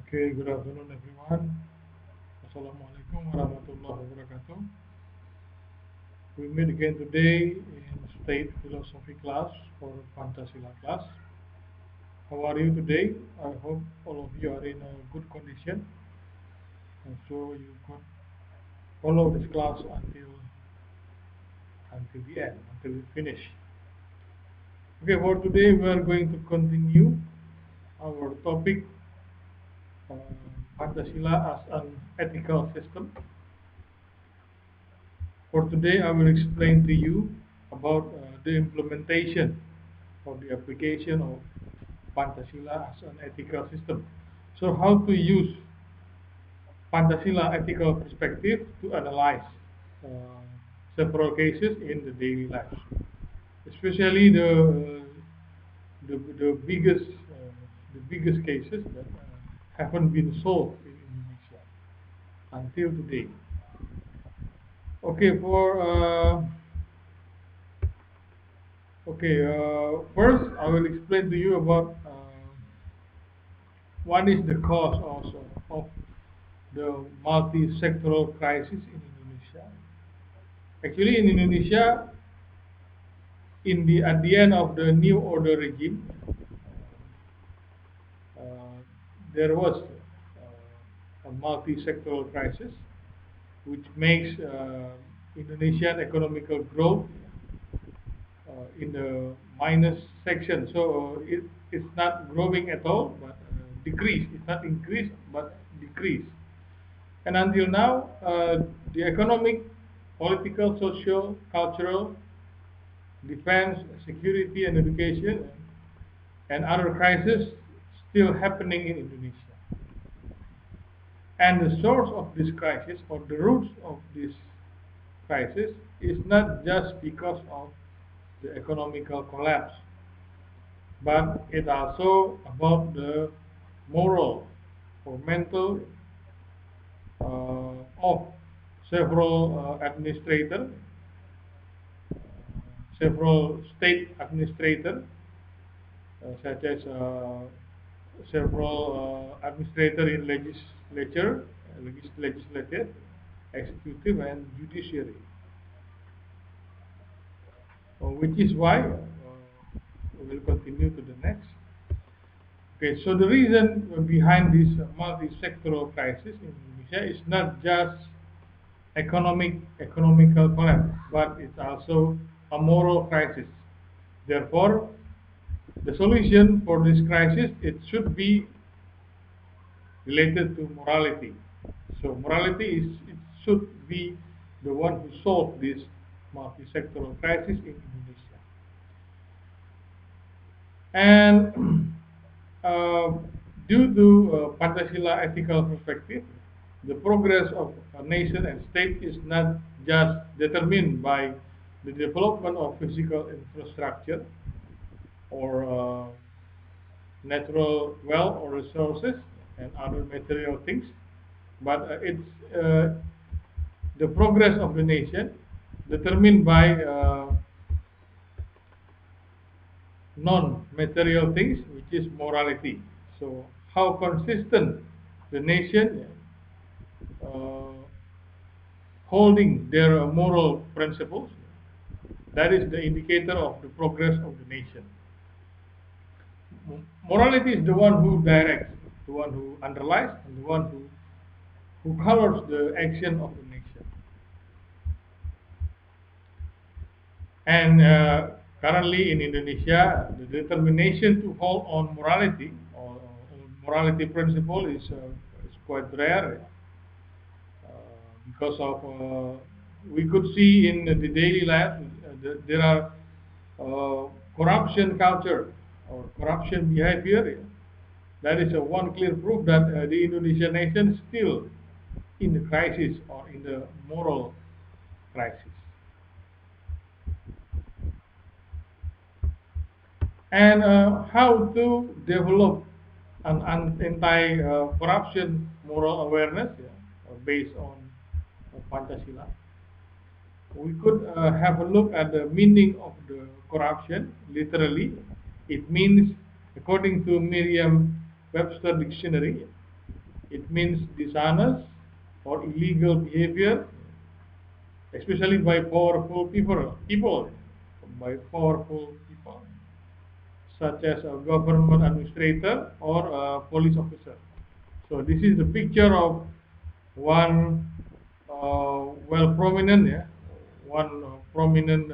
Okay, good afternoon, everyone. Assalamualaikum warahmatullahi wabarakatuh. We meet again today in state philosophy class for Pancasila class. How are you today? I hope all of you are in a good condition, and so you could follow this class until the end, until we finish. Okay, for today we are going to continue our topic, uh, Pancasila as an ethical system. For today, I will explain to you about the implementation or the application of Pancasila as an ethical system. So, how to use Pancasila ethical perspective to analyze uh, several cases in the daily life, especially the biggest cases that haven't been solved in Indonesia until today. Okay, first I will explain to you about what is the cause also of the multi-sectoral crisis in Indonesia. Actually, in Indonesia, at the end of the new order regime, uh, there was a multi-sectoral crisis, which makes Indonesian economical growth in the minus section. So it's not growing at all, but decrease. It's not increase, but decrease. And until now, the economic, political, social, cultural, defense, security, and education, and other crises still happening in Indonesia. And the source of this crisis, or the roots of this crisis, is not just because of the economical collapse, but it also about the moral or mental of several administrators, several state administrators, such as several administrators in legislature, legislative, executive, and judiciary. Which is why we will continue to the next. Okay, so the reason behind this multi-sectoral crisis in Indonesia is not just economical collapse, but it's also a moral crisis. Therefore, the solution for this crisis, it should be related to morality. So morality it should be the one who solve this multi-sectoral crisis in Indonesia. And uh, due to Pancasila ethical perspective, the progress of a nation and state is not just determined by the development of physical infrastructure or natural wealth or resources and other material things, but it's the progress of the nation determined by non-material things, which is morality. So, how consistent the nation uh, holding their moral principles, that is the indicator of the progress of the nation. Morality is the one who directs, the one who underlies, and the one who colors the action of the nation. And currently in Indonesia, the determination to hold on morality or morality principle is quite rare because of we could see in the daily life there are corruption culture or corruption behavior. That is one clear proof that the Indonesian nation is still in the crisis or in the moral crisis. And how to develop an anti-corruption moral awareness, based on Pancasila. We could have a look at the meaning of the corruption. Literally, it means, according to Merriam-Webster dictionary, It means dishonest or illegal behavior, especially by by powerful people, such as a government administrator or a police officer. So this is the picture of one well prominent, yeah, one prominent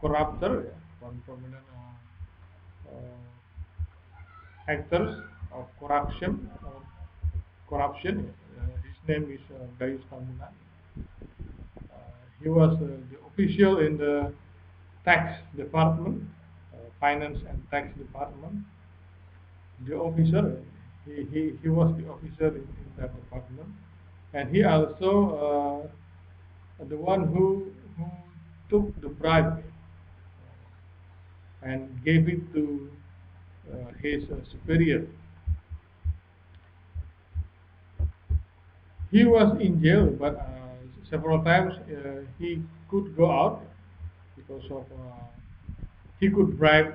corrupter, yeah, one prominent actors of corruption. His name is Gayus Tambunan. He was the official in the tax department, finance and tax department. The officer, he was the officer in that department, and he also the one who took the bribe and gave it to his superior. He was in jail, but several times he could go out because of he could bribe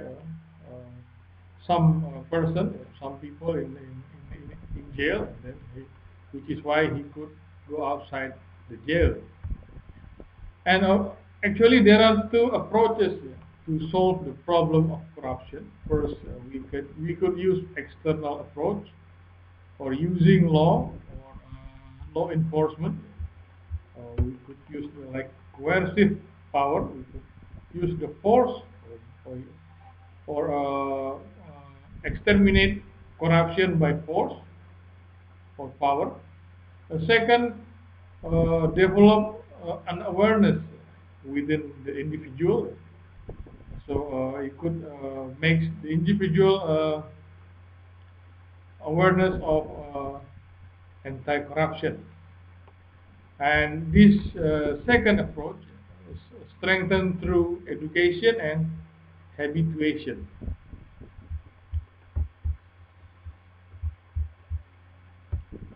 some person, some people in jail, and then which is why he could go outside the jail. And actually, there are two approaches to solve the problem of corruption. First, we could use external approach or using law or law enforcement. We could use like coercive power. We could use the force or exterminate corruption by force or power. Second, develop an awareness within the individual. So it could make the individual awareness of anti-corruption. And this second approach is strengthened through education and habituation.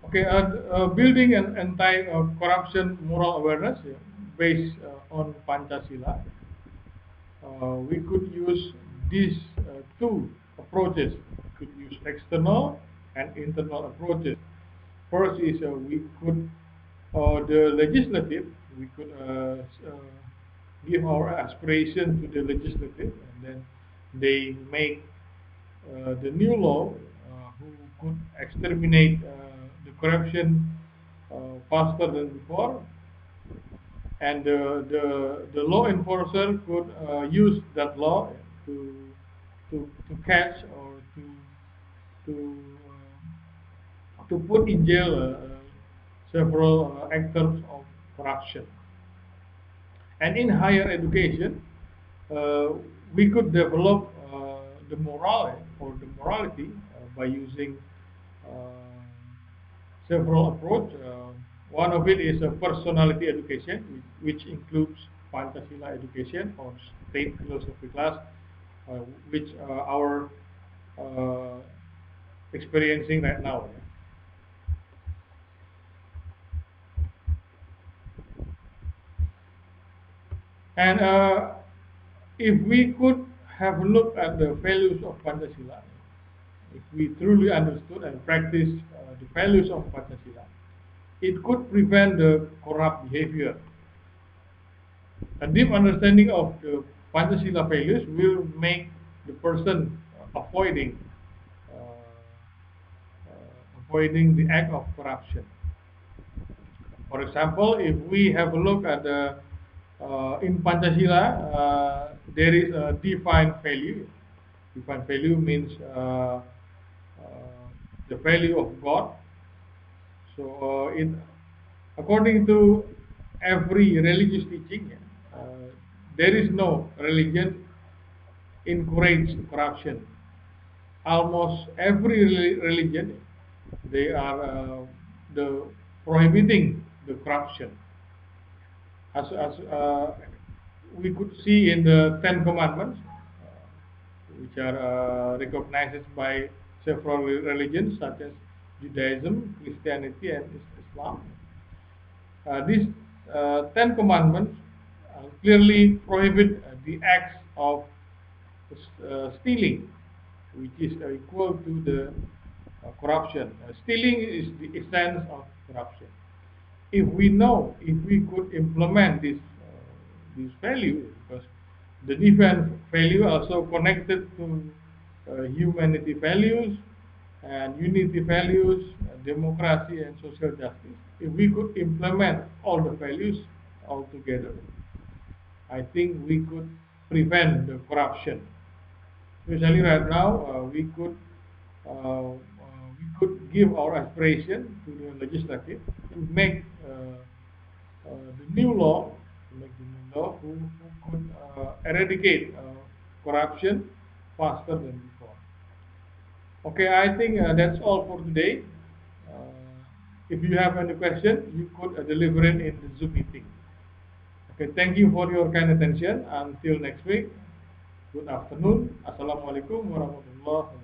Okay, building an anti-corruption moral awareness, yeah, based on Pancasila, we could use these two approaches. We could use external and internal approaches. First is we could, the legislative, we could give our aspiration to the legislative, and then they make the new law who could exterminate the corruption faster than before, and the law enforcer could use that law to to catch or to put in jail several actors of corruption. And in higher education, uh, we could develop the moral or the morality by using uh, several approach. One of it is a personality education, which includes Pancasila education or state philosophy class, uh, which our uh, experiencing right now. And if we could have a look at the values of Pancasila, if we truly understood and practiced the values of Pancasila, it could prevent the corrupt behavior. A deep understanding of the Pancasila values will make the person uh, avoiding the act of corruption. For example, if we have a look at the in Pancasila, there is a defined value. Defined value means the value of God. So, according to every religious teaching, there is no religion encourage corruption. Almost every religion, they are the prohibiting the corruption. As we could see in the Ten Commandments, which are recognized by several religions such as Judaism, Christianity, and Islam. These Ten Commandments clearly prohibit the acts of stealing, which is equal to the corruption. Stealing is the essence of corruption. If we know, if we could implement this value, because the defense value also connected to humanity values and unity values, democracy and social justice. If we could implement all the values all together, I think we could prevent the corruption. Especially right now, we could give our aspiration to the legislative to make the new law, who could eradicate corruption faster than before. Okay, I think that's all for today. If you have any question, you could deliver it in the Zoom meeting. Okay, thank you for your kind attention. Until next week, good afternoon. Assalamualaikum warahmatullahi wabarakatuh.